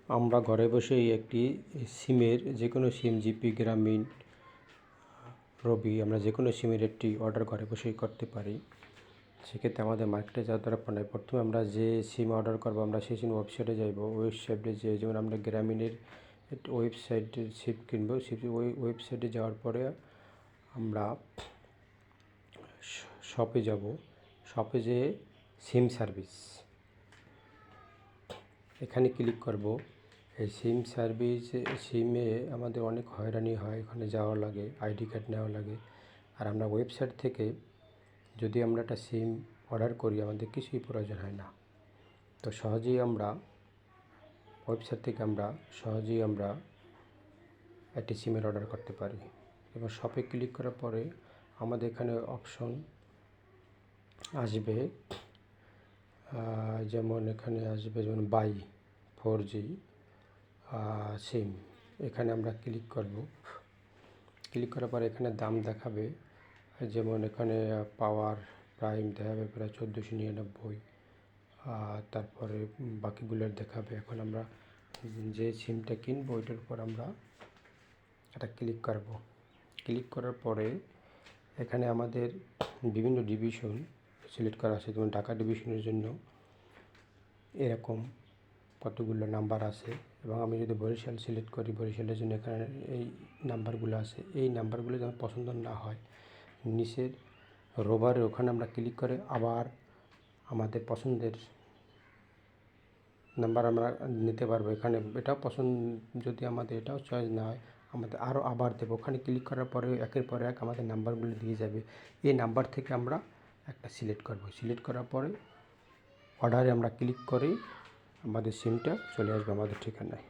আমরা ঘরে বসেই একটি সিমের যে কোনো সিম, জিপি, গ্রামীণ, রবি, আমরা যে কোনো সিমের একটি অর্ডার ঘরে বসেই করতে পারি। সেক্ষেত্রে আমাদের মার্কেটে যাওয়ার দরকার নেই। প্রথমে আমরা যে সিম অর্ডার করবো, আমরা সেই সিম ওয়েবসাইটে যাইব। ওয়েবসাইটে যেমন আমরা গ্রামীণের একটি ওয়েবসাইটে সিম কিনবো, ওই ওয়েবসাইটে যাওয়ার পরে আমরা শপে যাব। শপে যেয়ে সিম সার্ভিস এখানে ক্লিক করব। এই সিম সার্ভিস সিমে আমাদের অনেক হয়রানি হয়, এখানে যাওয়া লাগে, আইডি কার্ড নেওয়া লাগে। আর আমরা ওয়েবসাইট থেকে যদি আমরা একটা সিম অর্ডার করি, আমাদের কিছুই প্রয়োজন হয় না। তো সহজেই আমরা ওয়েবসাইট থেকে সহজেই আমরা একটি সিমের অর্ডার করতে পারি। এবং শপে ক্লিক করার পরে আমাদের এখানে অপশন আসবে, যেমন এখানে আসবে যেমন বাই 4G সিম। এখানে আমরা ক্লিক করব। ক্লিক করার পরে এখানে দাম দেখাবে, যেমন এখানে পাওয়ার প্রাইম দেখাবে প্রায় 1499। তারপরে বাকিগুলোর দেখাবে। এখন আমরা যে সিমটা কিনবো ওইটার উপর আমরা এটা ক্লিক করব। ক্লিক করার পরে এখানে আমাদের বিভিন্ন ডিভিশন সিলেক্ট করা আছে। যেমন ঢাকা ডিভিশনের জন্য এরকম কতগুলো নাম্বার আছে, এবং আমি যদি বরিশাল সিলেক্ট করি, বরিশালের জন্য এখানে এই নাম্বারগুলো আছে। এই নাম্বারগুলো যখন পছন্দ না হয়, নিচের রোভারে ওখানে আমরা ক্লিক করে আবার আমাদের পছন্দের নাম্বার আমরা নিতে পারবো। এখানে এটাও পছন্দ, যদি আমাদের এটাও চয়েস না হয়, আমাদের আরও আবার দেবো। ওখানে ক্লিক করার পরে একের পর এক আমাদের নাম্বারগুলো দিয়ে যাবে। এই নাম্বার থেকে আমরা একটা সিলেক্ট করব। সিলেক্ট করার পরে অর্ডারে আমরা ক্লিক করেই আমাদের সিমটা চলে আসবে আমাদের ঠিকানায়।